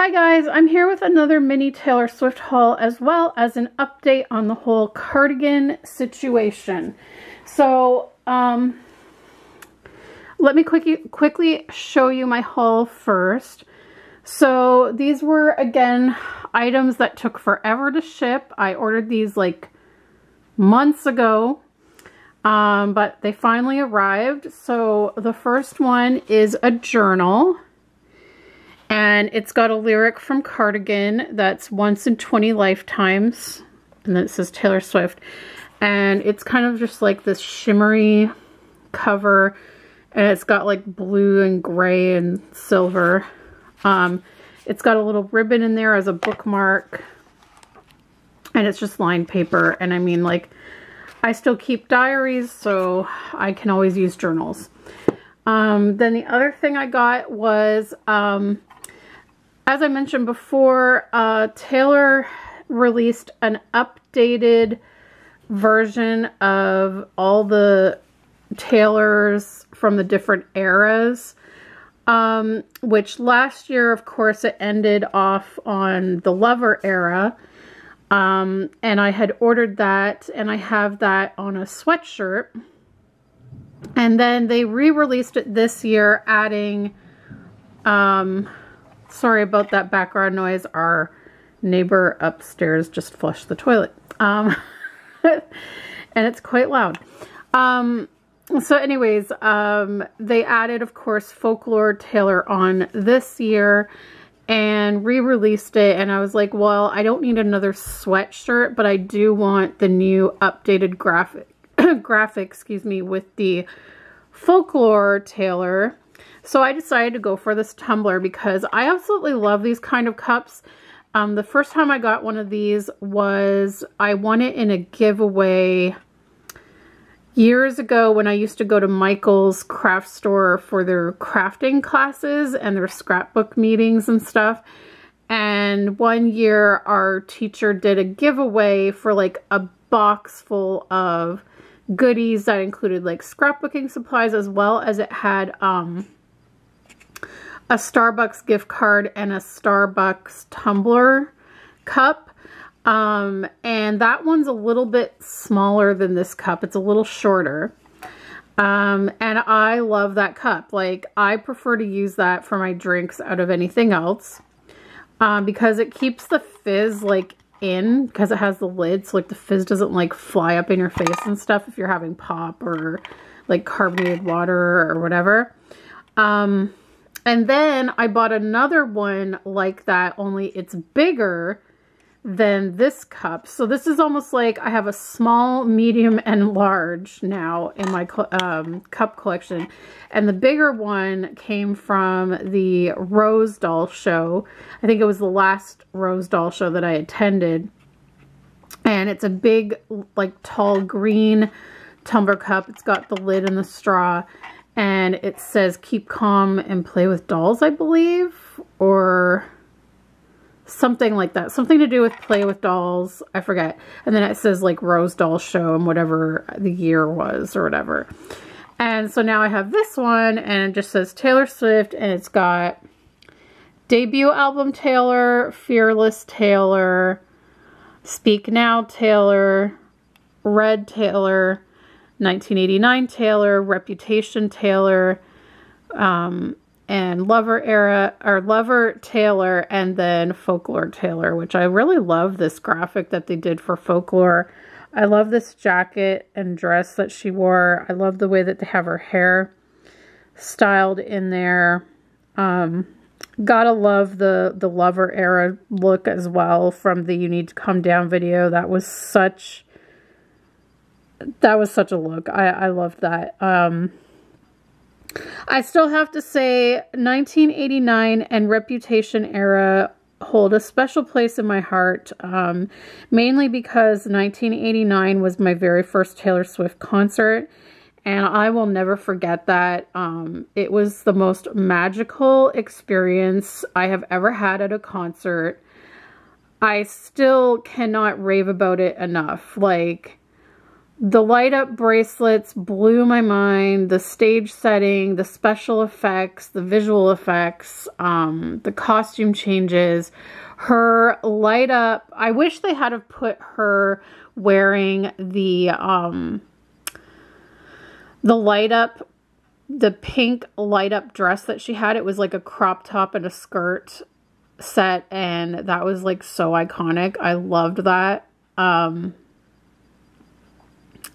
Hi guys, I'm here with another mini Taylor Swift haul as well as an update on the whole cardigan situation. So, let me quickly show you my haul first. So these were, again, items that took forever to ship. I ordered these like months ago, but they finally arrived. So the first one is a journal. And it's got a lyric from Cardigan that's once in 20 lifetimes. And then it says Taylor Swift. And it's kind of just like this shimmery cover. And it's got like blue and gray and silver. It's got a little ribbon in there as a bookmark. And it's just lined paper. And I mean, like, I still keep diaries, so I can always use journals. Then the other thing I got was, as I mentioned before, Taylor released an updated version of all the Taylors from the different eras, which last year, of course, it ended off on the Lover era, and I had ordered that, and I have that on a sweatshirt, and then they re-released it this year, adding, sorry about that background noise. Our neighbor upstairs just flushed the toilet. And it's quite loud. So anyways, they added, of course, Folklore Taylor on this year and re-released it. And I was like, well, I don't need another sweatshirt, but I do want the new updated graphic, excuse me, with the Folklore Taylor. So I decided to go for this tumbler because I absolutely love these kind of cups. The first time I got one of these was, I won it in a giveaway years ago when I used to go to Michael's craft store for their crafting classes and their scrapbook meetings and stuff. And one year our teacher did a giveaway for like a box full of goodies that included like scrapbooking supplies, as well as it had a Starbucks gift card and a Starbucks tumbler cup. And that one's a little bit smaller than this cup. It's a little shorter. And I love that cup. Like, I prefer to use that for my drinks out of anything else. Because it keeps the fizz like in, because it has the lid, so like the fizz doesn't like fly up in your face and stuff if you're having pop or like carbonated water or whatever. And then I bought another one like that, only it's bigger than this cup. So this is almost like I have a small, medium, and large now in my cup collection. And the bigger one came from the Rose Doll show. I think it was the last Rose Doll show that I attended. And it's a big, like, tall green tumbler cup. It's got the lid and the straw. And it says, keep calm and play with dolls, I believe, or something like that. Something to do with play with dolls. I forget. And then it says like Rose Doll show and whatever the year was or whatever. And so now I have this one and it just says Taylor Swift, and it's got debut album Taylor, Fearless Taylor, Speak Now Taylor, Red Taylor, 1989 Taylor, Reputation Taylor, and Lover era, or Lover Taylor, and then Folklore Taylor, which I really love this graphic that they did for Folklore. I love this jacket and dress that she wore. I love the way that they have her hair styled in there. Gotta love the Lover era look as well from the You Need to Come Down video. That was such a look. I loved that. I still have to say 1989 and Reputation era hold a special place in my heart, mainly because 1989 was my very first Taylor Swift concert, and I will never forget that. It was the most magical experience I have ever had at a concert. I still cannot rave about it enough. Like, The light up bracelets blew my mind. The stage setting, the special effects, the visual effects, the costume changes, her light up. I wish they had have put her wearing the light up, the pink light up dress that she had. It was like a crop top and a skirt set, and that was like so iconic. I loved that.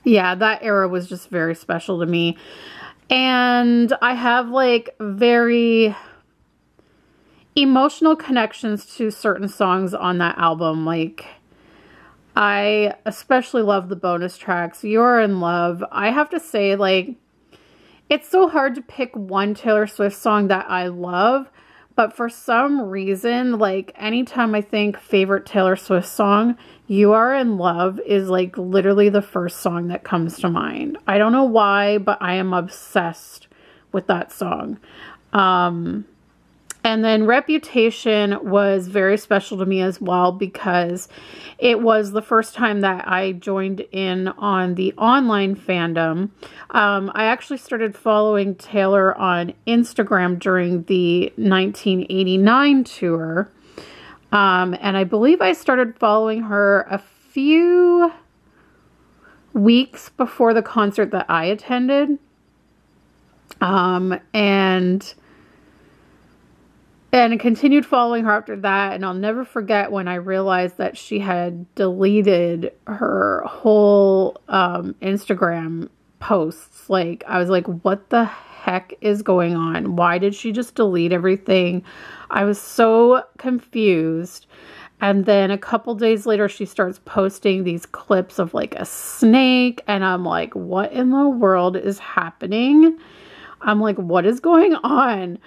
Yeah, that era was just very special to me. And I have like very emotional connections to certain songs on that album. Like, I especially love the bonus tracks. You're in Love. I have to say, like, it's so hard to pick one Taylor Swift song that I love. But for some reason, like, anytime I think favorite Taylor Swift song, You Are in Love is like literally the first song that comes to mind. I don't know why, but I am obsessed with that song. And then Reputation was very special to me as well, because it was the first time that I joined in on the online fandom. I actually started following Taylor on Instagram during the 1989 tour. And I believe I started following her a few weeks before the concert that I attended. And I continued following her after that, and I'll never forget when I realized that she had deleted her whole Instagram posts. Like, I was like, what the heck is going on? Why did she just delete everything? I was so confused. And then a couple days later, she starts posting these clips of like a snake, and I'm like, what in the world is happening? I'm like, what is going on?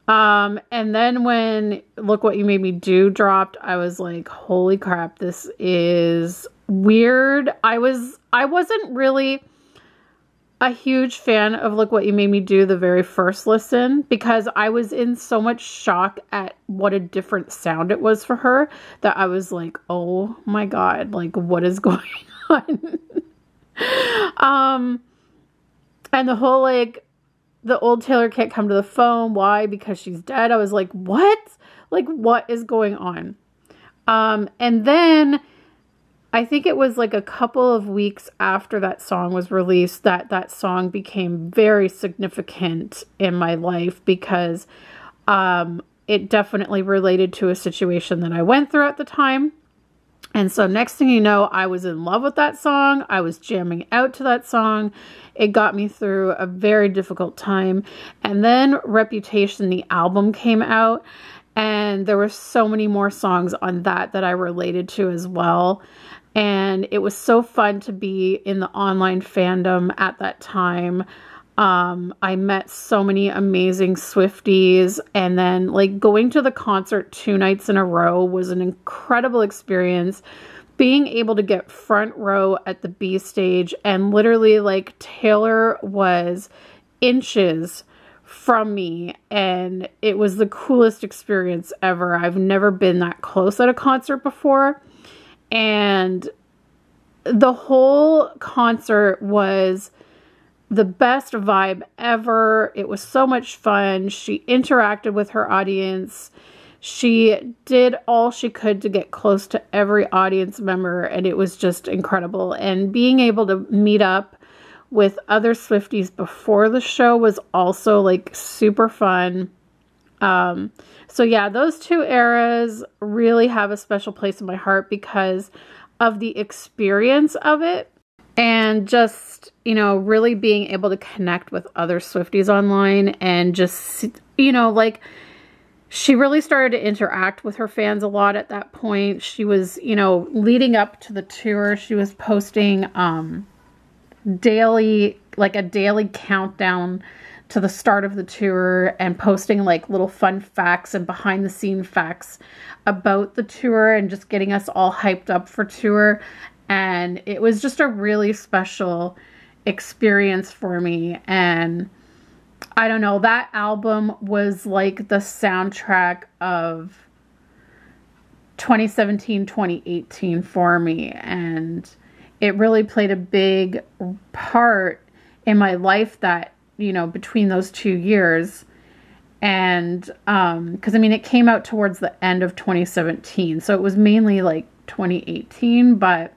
And then when Look What You Made Me Do dropped, I was like, holy crap, this is weird. I wasn't really a huge fan of Look What You Made Me Do the very first listen, because I was in so much shock at what a different sound it was for her, that I was like, oh my God, like, what is going on? And the whole, like, the old Taylor can't come to the phone. Why? Because she's dead. I was like, what? Like, what is going on? And then I think it was like a couple of weeks after that song was released that song became very significant in my life, because it definitely related to a situation that I went through at the time. And so next thing you know, I was in love with that song. I was jamming out to that song. It got me through a very difficult time. And then Reputation, the album, came out, and there were so many more songs on that I related to as well. And it was so fun to be in the online fandom at that time. I met so many amazing Swifties, and then like going to the concert 2 nights in a row was an incredible experience. Being able to get front row at the B stage, and literally like Taylor was inches from me, and it was the coolest experience ever. I've never been that close at a concert before, and the whole concert was the best vibe ever. It was so much fun. She interacted with her audience. She did all she could to get close to every audience member, and it was just incredible. And being able to meet up with other Swifties before the show was also like super fun. So yeah, those 2 eras really have a special place in my heart because of the experience of it. And just, you know, really being able to connect with other Swifties online, and just, you know, like, she really started to interact with her fans a lot at that point. She was, you know, leading up to the tour, she was posting daily, like a daily countdown to the start of the tour, and posting like little fun facts and behind the scene facts about the tour, and just getting us all hyped up for tour. And it was just a really special experience for me. And I don't know, that album was like the soundtrack of 2017, 2018 for me. And it really played a big part in my life that, between those 2 years. And because I mean, it came out towards the end of 2017, so it was mainly like 2018, but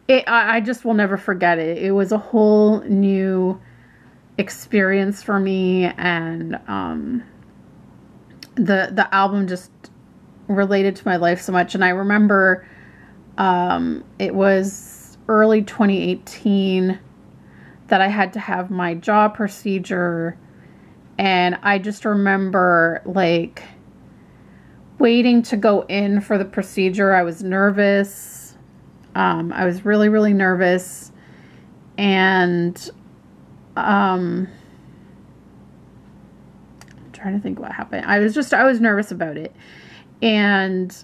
I just will never forget it. It was a whole new experience for me, and the album just related to my life so much. And I remember it was early 2018 that I had to have my jaw procedure. And I just remember like waiting to go in for the procedure. I was nervous. I was really, really nervous. And I'm trying to think what happened. I was nervous about it. And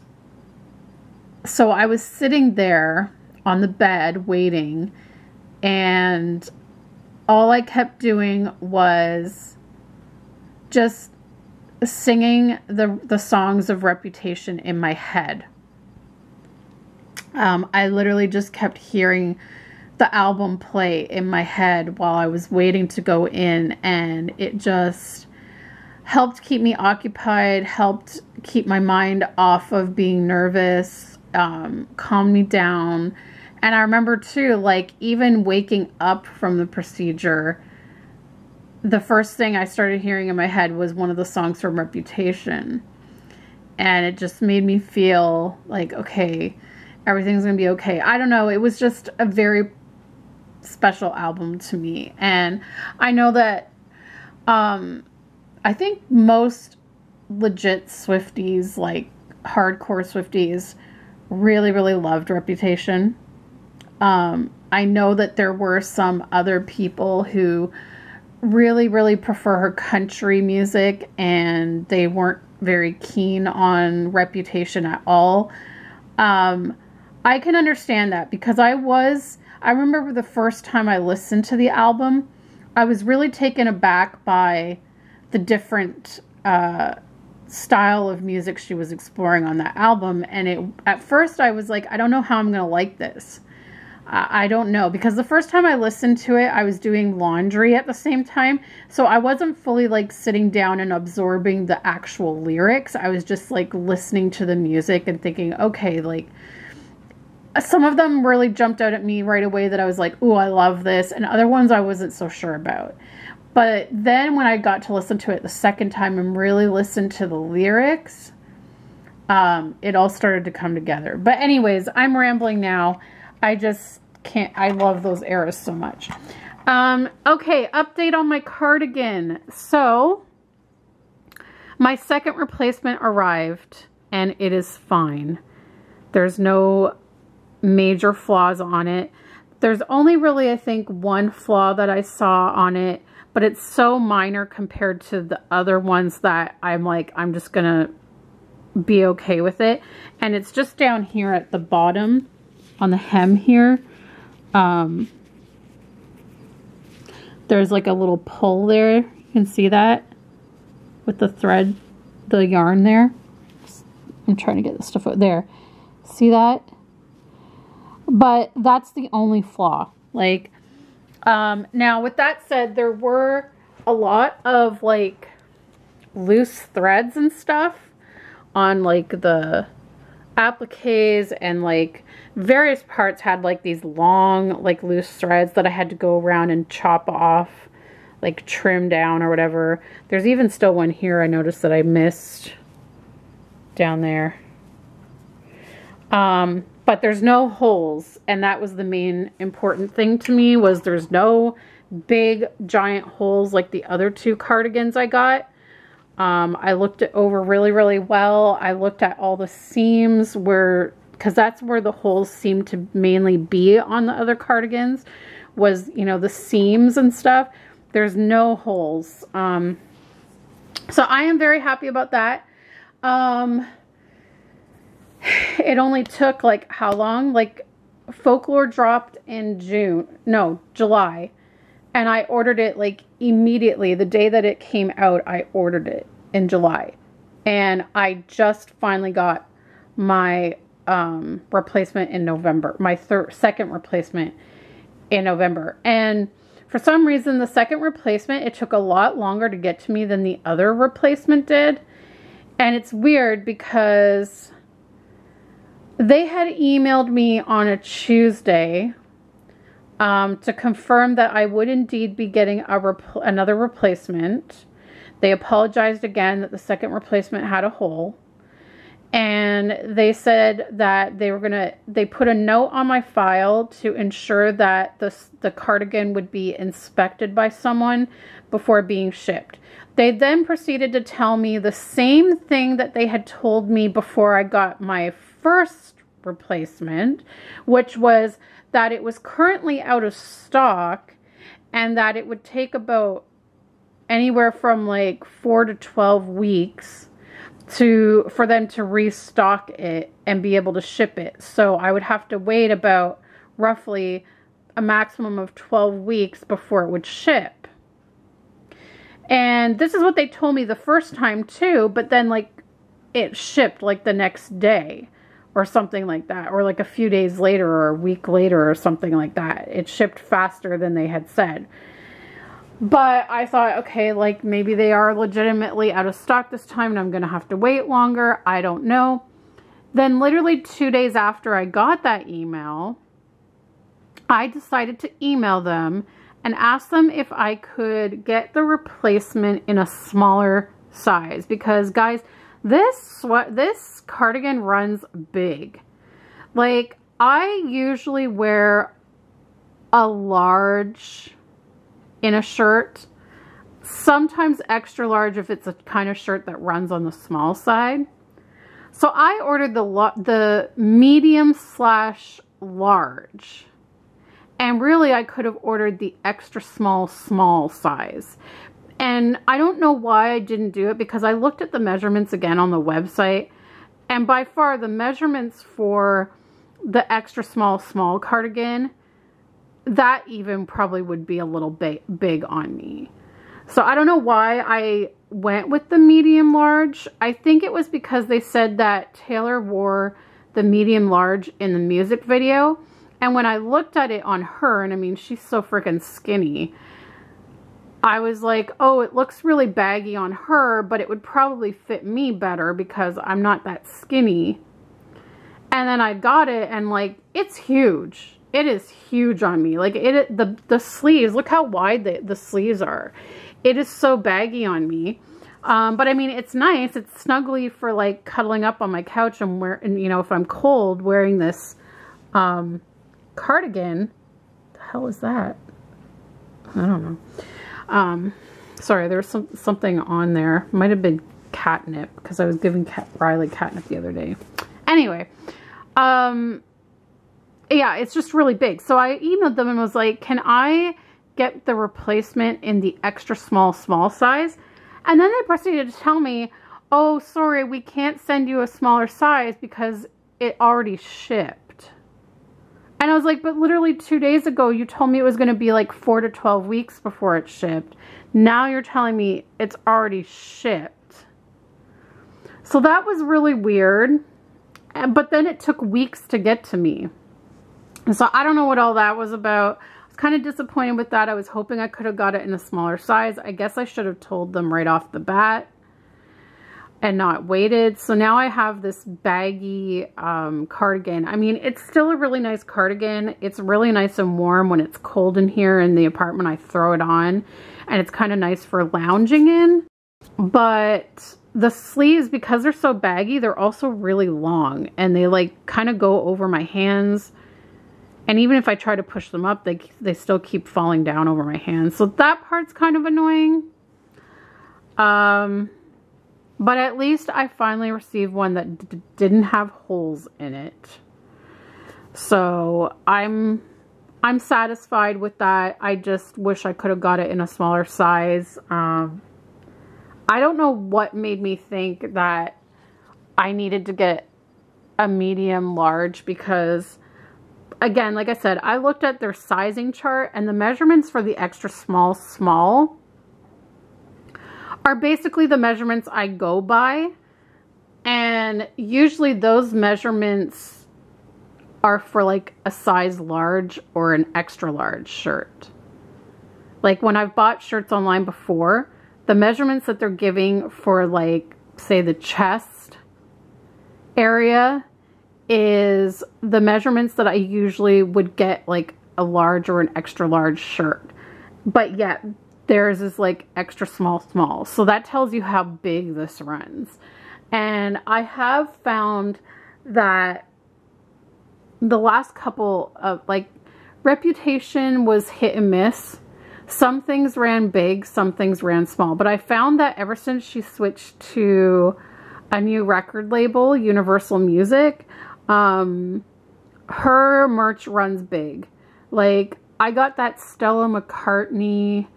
so I was sitting there on the bed waiting, and all I kept doing was just singing the songs of Reputation in my head. I literally just kept hearing the album play in my head while I was waiting to go in, and it just helped keep me occupied, helped keep my mind off of being nervous, calmed me down. And I remember too, like even waking up from the procedure, the first thing I started hearing in my head was one of the songs from Reputation. And it just made me feel like, okay, everything's going to be okay. I don't know. It was just a very special album to me. And I know that, I think most legit Swifties, like hardcore Swifties, really, really loved Reputation. I know that there were some other people who really, really prefer her country music, and they weren't very keen on Reputation at all. I can understand that, because I remember the first time I listened to the album, I was really taken aback by the different style of music she was exploring on that album. And at first I was like, I don't know how I'm going to like this. I don't know, because the first time I listened to it, I was doing laundry at the same time. So I wasn't fully like sitting down and absorbing the actual lyrics. I was just like listening to the music and thinking, okay, like some of them really jumped out at me right away that I was like, ooh, I love this. And other ones I wasn't so sure about. But then when I got to listen to it the second time and really listen to the lyrics, it all started to come together. But anyways, I'm rambling now. I just can't, I love those eras so much. Okay, update on my cardigan. So, my second replacement arrived, and it is fine. There's no major flaws on it. There's only really, I think, one flaw that I saw on it, but it's so minor compared to the other ones that I'm like, I'm just gonna be okay with it. And it's just down here at the bottom on the hem here. There's like a little pull there. You can see that with the thread, the yarn there. I'm trying to get this stuff out there. See that? But that's the only flaw. Like, now with that said, there were a lot of like loose threads and stuff on like the appliques, and like various parts had like these long like loose threads that I had to go around and chop off, like trim down or whatever. There's even still one here I noticed that I missed down there. But there's no holes, and that was the main important thing to me, was there's no big giant holes like the other two cardigans I got. I looked it over really, really well. I looked at all the seams because that's where the holes seem to mainly be on the other cardigans, was, you know, the seams and stuff. There's no holes. So I am very happy about that. It only took like how long? Like Folklore dropped in July. And I ordered it like immediately. The day that it came out, I ordered it in July. And I just finally got my replacement in November, my second replacement in November. And for some reason, the second replacement, it took a lot longer to get to me than the other replacement did. And it's weird because they had emailed me on a Tuesday to confirm that I would indeed be getting another replacement. They apologized again that the second replacement had a hole. And they said that they put a note on my file to ensure that the cardigan would be inspected by someone before being shipped. They then proceeded to tell me the same thing that they had told me before I got my first replacement, which was that it was currently out of stock and that it would take about anywhere from like 4 to 12 weeks for them to restock it and be able to ship it. So I would have to wait about roughly a maximum of 12 weeks before it would ship. And this is what they told me the first time too, but then like it shipped like the next day or something like that, or like a few days later or a week later or something like that. It shipped faster than they had said. But I thought, okay, like maybe they are legitimately out of stock this time and I'm going to have to wait longer. I don't know. Then literally 2 days after I got that email, I decided to email them and ask them if I could get the replacement in a smaller size. Because guys, this cardigan runs big. Like I usually wear a large in a shirt, sometimes extra large if it's a kind of shirt that runs on the small side. So I ordered the medium / large, and really I could have ordered the extra small size. And I don't know why I didn't do it, because I looked at the measurements again on the website, and by far the measurements for the extra small cardigan, that even probably would be a little big on me. So I don't know why I went with the medium large. I think it was because they said that Taylor wore the medium large in the music video. And when I looked at it on her, and I mean, she's so freaking skinny, I was like, oh, it looks really baggy on her, but it would probably fit me better because I'm not that skinny. And then I got it, and like, it's huge. It is huge on me. Like the sleeves, look how wide the sleeves are. It is so baggy on me. But I mean, it's nice. It's snuggly for like cuddling up on my couch and you know, if I'm cold, wearing this cardigan. The hell is that? I don't know. Sorry, there was something on there. Might have been catnip, because I was giving Riley catnip the other day. Anyway, yeah, it's just really big. So I emailed them and was like, can I get the replacement in the extra small size? And then they proceeded to tell me, oh, sorry, we can't send you a smaller size because it already shipped. And I was like, but literally 2 days ago, you told me it was going to be like 4 to 12 weeks before it shipped. Now you're telling me it's already shipped. So that was really weird. But then it took weeks to get to me. And so I don't know what all that was about. I was kind of disappointed with that. I was hoping I could have got it in a smaller size. I guess I should have told them right off the bat and not waited. So now I have this baggy cardigan. I mean, it's still a really nice cardigan. It's really nice and warm when it's cold in here in the apartment. I throw it on, and it's kind of nice for lounging in. But the sleeves, because they're so baggy, they're also really long, and they like kind of go over my hands. And even if I try to push them up, they still keep falling down over my hands. So that part's kind of annoying. But at least I finally received one that didn't have holes in it. So I'm satisfied with that. I just wish I could have got it in a smaller size. I don't know what made me think that I needed to get a medium large, because again, like I said, I looked at their sizing chart, and the measurements for the extra small are basically the measurements I go by. And usually those measurements are for like a size large or an extra large shirt. Like when I've bought shirts online before, the measurements that they're giving for like, say, the chest area is the measurements that I usually would get like a large or an extra large shirt. But yet theirs is like extra small. So that tells you how big this runs. And I have found that the last couple of, like, Reputation was hit and miss. Some things ran big, some things ran small. But I found that ever since she switched to a new record label, Universal Music, her merch runs big. Like, I got that Stella McCartney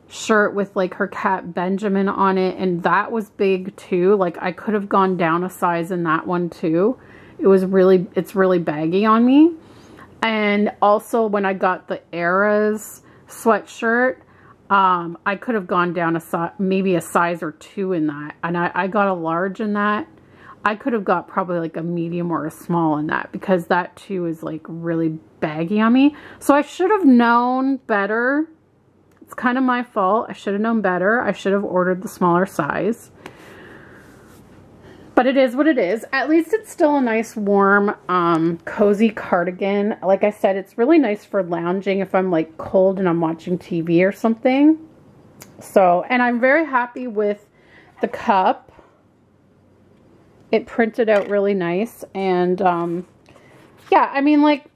shirt with like her cat Benjamin on it, and that was big too. Like, I could have gone down a size in that one too. It's really baggy on me. And also when I got the Eras sweatshirt, I could have gone down maybe a size or 2 in that, and I got a large in that. I could have got probably like a medium or a small in that, because that too is like really baggy on me. So I should have known better. It's kind of my fault. I should have known better. I should have ordered the smaller size. But it is what it is. At least it's still a nice, warm, cozy cardigan. Like I said, it's really nice for lounging if I'm like cold and I'm watching TV or something. So, and I'm very happy with the cup. It printed out really nice. And, yeah, I mean, like,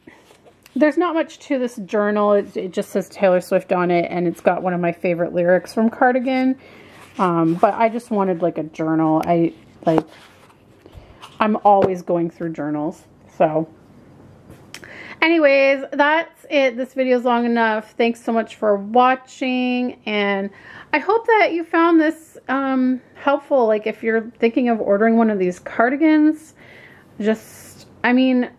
there's not much to this journal. It just says Taylor Swift on it, and it's got one of my favorite lyrics from Cardigan. But I just wanted like a journal. I'm always going through journals. So anyways, that's it. This video is long enough. Thanks so much for watching, and I hope that you found this helpful. Like, if you're thinking of ordering one of these cardigans, I mean,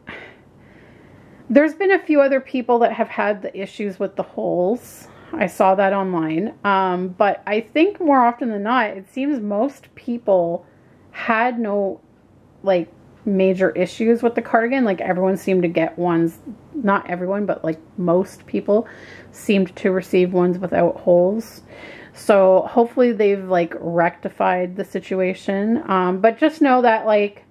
there's been a few other people that have had the issues with the holes. I saw that online. But I think more often than not, it seems most people had no like major issues with the cardigan. Like, everyone seemed to get ones, not everyone, but like most people seemed to receive ones without holes. So hopefully they've like rectified the situation. But just know that, like,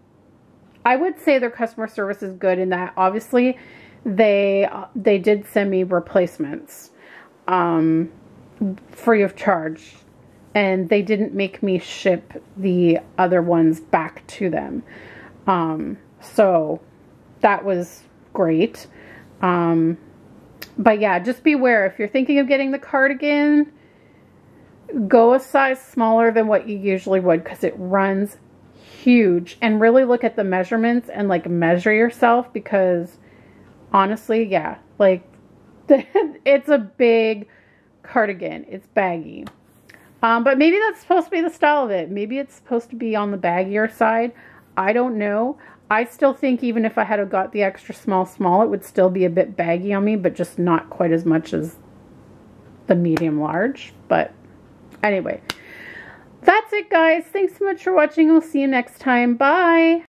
I would say their customer service is good in that obviously they did send me replacements free of charge, and they didn't make me ship the other ones back to them. So that was great. But yeah, just beware. If you're thinking of getting the cardigan, go a size smaller than what you usually would, because it runs huge. And really look at the measurements and like measure yourself, because honestly, yeah, like it's a big cardigan. It's baggy. But maybe that's supposed to be the style of it. Maybe it's supposed to be on the baggier side. I don't know. I still think even if I had got the extra small, it would still be a bit baggy on me, but just not quite as much as the medium large. But anyway, that's it, guys. Thanks so much for watching. We'll see you next time. Bye.